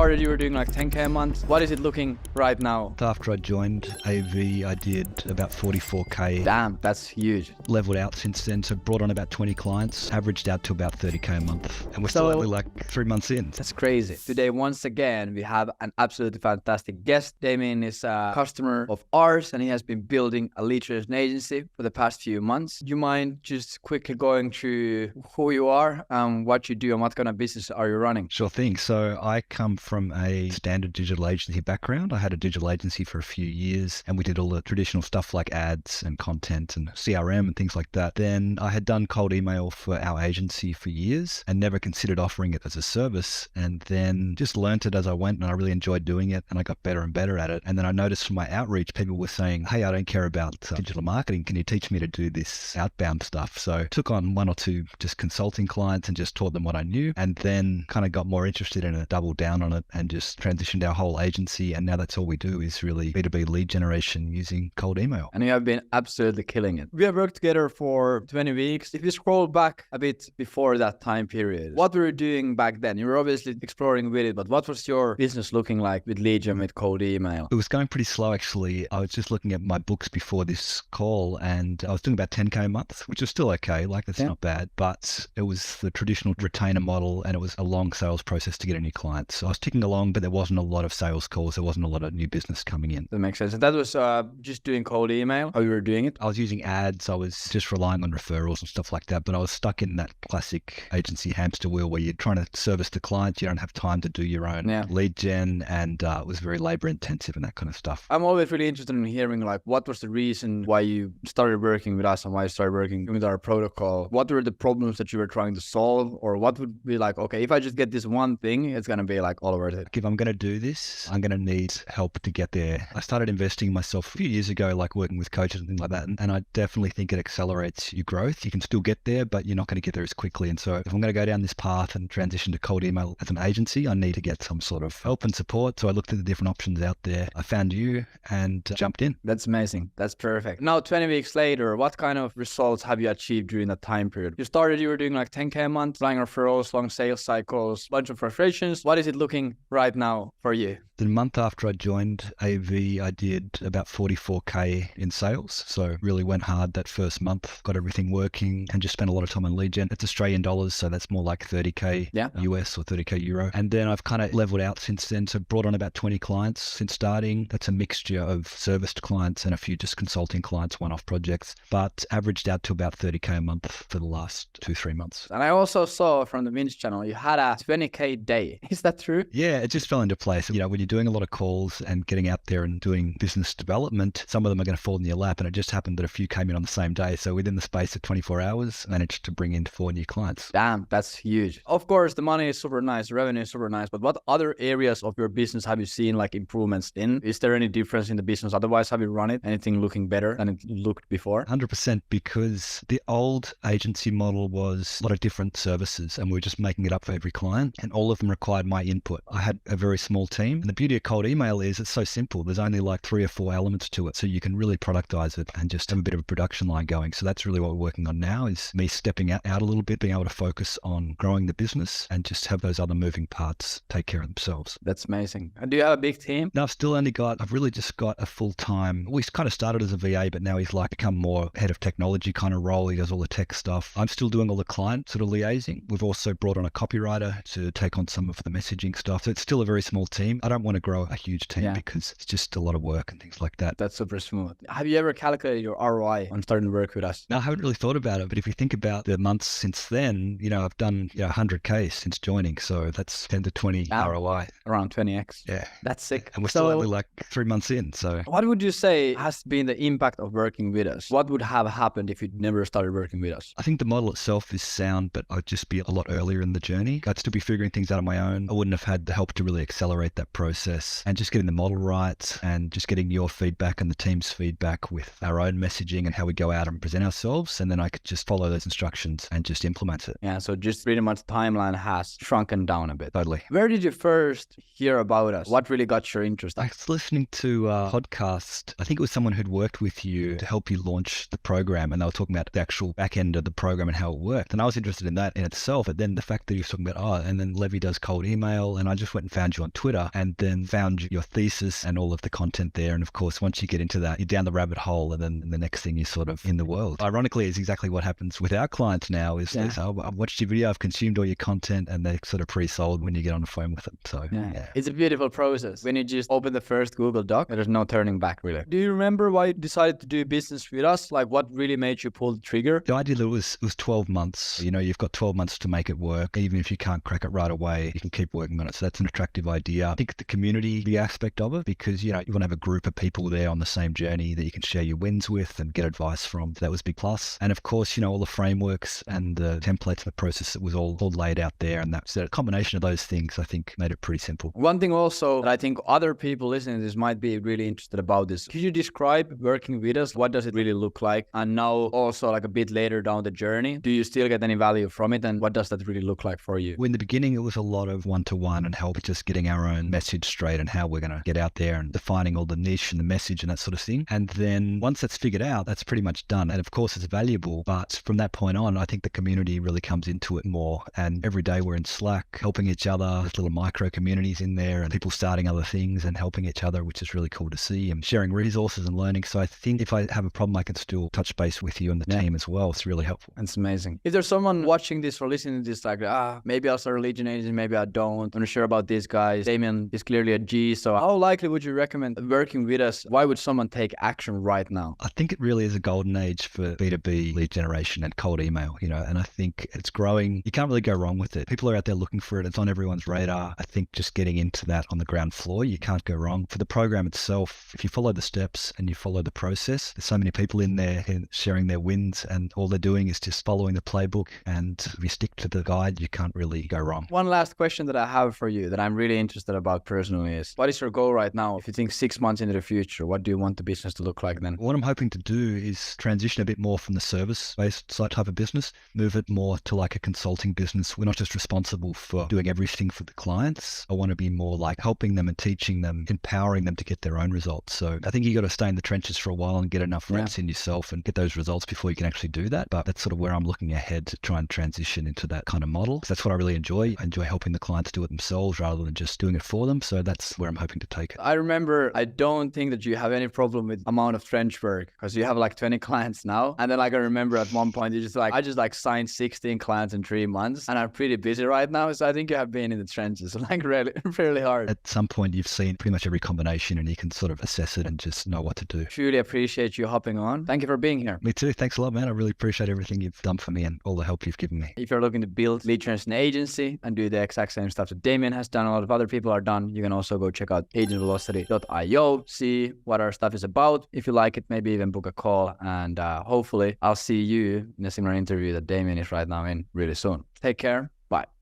started, you were doing like 10K a month. What is it looking right now? After I joined AV, I did about 44K. Damn, that's huge. Leveled out since then, so brought on about 20 clients, averaged out to about 30K a month. And we're still only like 3 months in. That's crazy. Today, once again, we have an absolutely fantastic guest. Damien is a customer of ours, and he has been building a lead generation agency for the past few months. Do you mind just quickly going through who you are, what you do, and what kind of business are you running? Sure thing. So I come from a standard digital agency background. I had a digital agency for a few years, and we did all the traditional stuff like ads and content and CRM and things like that. Then I had done cold email for our agency for years and never considered offering it as a service, and then just learnt it as I went, and I really enjoyed doing it, and I got better and better at it. And then I noticed from my outreach, people were saying, hey, I don't care about digital marketing. Can you teach me to do this outbound stuff? So took on one or two just consulting clients and just taught them what I knew, and then kind of got more interested in it, doubled down on it, and just transitioned our whole agency. And now that's all we do is really B2B lead generation using cold email. And you have been absolutely killing it. We have worked together for 20 weeks. If you scroll back a bit before that time period, what were you doing back then? You were obviously exploring with it, but what was your business looking like with lead gen, with cold email? It was going pretty slow, actually. I was just looking at my books before this call, and I was doing about 10K a month, which is still okay. Like, that's not bad, but it was the traditional retainer model, and it was a long sales process to get a new client. So I was ticking along, but there wasn't a lot of sales calls. There wasn't a lot of new business coming in. That makes sense. And that was just doing cold email, how you were doing it? I was using ads. I was just relying on referrals and stuff like that, but I was stuck in that classic agency hamster wheel where you're trying to service the client. You don't have time to do your own lead gen, and it was very labor intensive and that kind of stuff. I'm always really interested in hearing, like, what was the reason why you started working with us and why you started working with our protocol? What were the problems that you were trying to solve? Or what would be like, okay, if I just get this one thing, it's going to be like all worth it. If I'm going to do this, I'm going to need help to get there. I started investing in myself a few years ago, like working with coaches and things like that. And I definitely think it accelerates your growth. You can still get there, but you're not going to get there as quickly. And so if I'm going to go down this path and transition to cold email as an agency, I need to get some sort of help and support. So I looked at the different options out there. I found you and jumped in. That's amazing. That's perfect. Now, 20 weeks later, what kind of results have you achieved during that time period? You started, you were doing like 10K a month, flying referrals, long sales cycles, bunch of frustrations. What is it looking right now for you? The month after I joined AV, I did about 44K in sales. So really went hard that first month, got everything working, and just spent a lot of time on lead gen. It's Australian dollars, so that's more like 30K US or 30K euro. And then I've kind of leveled out since then. So brought on about 20 clients since starting. That's a mixture of serviced clients and a few just consulting clients, one-off projects, but averaged out to about 30K a month for the last 2-3 months. And I also saw from the Vince channel, you had a 20K day. Is that true? Yeah, it just fell into place. You know, when you're doing a lot of calls and getting out there and doing business development, some of them are going to fall in your lap, and it just happened that a few came in on the same day. So within the space of 24 hours, managed to bring in 4 new clients. Damn, that's huge. Of course, the money is super nice, the revenue is super nice, but what other areas of your business have you seen like improvements in? Is there any difference in the business? Otherwise, have you run it? Anything looking better than it looked before? 100%, because the old agency model was a lot of different services, and we were just making it up for every client, and all of them required my input. I had a very small team, and the beauty of cold email is it's so simple. There's only like 3 or 4 elements to it, so you can really productize it and just have a bit of a production line going. So that's really what we're working on now, is me stepping out a little bit, being able to focus on growing the business and just have those other moving parts take care of themselves. That's amazing. And do you have a big team? No, I've really just got a full-time, we kind of started as a VA, but now he's like become more head of technology kind of role. He does all the tech stuff. I'm still doing all the client sort of liaising. We've also brought on a copywriter to take on some of the messaging stuff. So it's still a very small team. I don't want to grow a huge team because it's just a lot of work and things like that. That's super smooth. Have you ever calculated your ROI on starting to work with us? No, I haven't really thought about it, but if you think about the months since then, you know, I've done 100K since joining. So that's 10 to 20 ROI. Around 20x. Yeah. That's sick. And we're still only like 3 months in. So what would you say has been the impact of working with us? What would have happened if you'd never started working with us? I think the model itself is sound, but I'd just be a lot earlier in the journey. I'd still be figuring things out on my own. I wouldn't have had the help to really accelerate that process, and just getting the model right and just getting your feedback and the team's feedback with our own messaging and how we go out and present ourselves. And then I could just follow those instructions and just implement it. Yeah. So just pretty much timeline has shrunken down a bit. Totally. Where did you first hear about us? What really got your interest? I was listening to a podcast. I think it was someone who'd worked with you to help you launch the program, and they were talking about the actual back end of the program and how it worked. And I was interested in that in itself. But then the fact that he was talking about, and then Levy does cold email, and I just went and found you on Twitter and then found your thesis and all of the content there. And of course, once you get into that, you're down the rabbit hole, and then the next thing you're sort of in the world. Ironically, it's exactly what happens with our clients now is they say, oh, I've watched your video, I've consumed all your content, and they're sort of pre-sold when you get on the phone with them. So it's a beautiful process. When you just open the first Google Doc, there's no turning back really. Do you remember why you decided to do business with us? Like what really made you pull the trigger? The idea that it was 12 months. You know, you've got 12 months to make it work. Even if you can't crack it right away, you can keep working on it. So that's an attractive idea. I think the community, the aspect of it, because, you know, you want to have a group of people there on the same journey that you can share your wins with and get advice from. That was a big plus. And of course, you know, all the frameworks and the templates and the process that was all laid out there. And that's a combination of those things, I think, made it pretty simple. One thing also that I think other people listening to this might be really interested about this. Could you describe working with us? What does it really look like? And now also like a bit later down the journey, do you still get any value from it? And what does that really look like for you? Well, in the beginning, it was a lot of one-to-one and help just getting our own message straight and how we're going to get out there and defining all the niche and the message and that sort of thing. And then once that's figured out, that's pretty much done. And of course, it's valuable. But from that point on, I think the community really comes into it more. And every day we're in Slack, helping each other. There's little micro communities in there and people starting other things and helping each other, which is really cool to see, and sharing resources and learning. So I think if I have a problem, I can still touch base with you and the team as well. It's really helpful. That's amazing. If there's someone watching this or listening to this like, maybe I'll start a Legion agency, maybe I don't. I'm not sure about these guys. Damien is clearly a G. So how likely would you recommend working with us? Why would someone take action right now? I think it really is a golden age for B2B lead generation and cold email, you know, and I think it's growing. You can't really go wrong with it. People are out there looking for it. It's on everyone's radar. I think just getting into that on the ground floor, you can't go wrong. For the program itself, if you follow the steps and you follow the process, there's so many people in there sharing their wins, and all they're doing is just following the playbook. And if you stick to the guide, you can't really go wrong. One last question that I have for you that I'm really interested about personally is, what is your goal right now? If you think 6 months into the future, what do you want the business to look like then? What I'm hoping to do is transition a bit more from the service-based type of business, move it more to like a consulting business. We're not just responsible for doing everything for the clients. I want to be more like helping them and teaching them, empowering them to get their own results. So I think you got to stay in the trenches for a while and get enough reps in yourself and get those results before you can actually do that. But that's sort of where I'm looking ahead to try and transition into that kind of model. That's what I really enjoy. I enjoy helping the clients do it themselves rather than just doing it for them. So that's where I'm hoping to take it. I remember, I don't think that you have any problem with amount of trench work because you have like 20 clients now. And then like I remember at one point, you just like, I just like signed 16 clients in 3 months and I'm pretty busy right now. So I think you have been in the trenches like really, fairly hard. At some point, you've seen pretty much every combination and you can sort of assess it and just know what to do. Truly appreciate you hopping on. Thank you for being here. Me too. Thanks a lot, man. I really appreciate everything you've done for me and all the help you've given me. If you're looking to build lead generation agency and do the exact same stuff that Damien has done, a lot of other people are done, you can also go check out agentvelocity.io, see what our stuff is about. If you like it, maybe even book a call, and hopefully I'll see you in a similar interview that Damien is right now in really soon. Take care. Bye.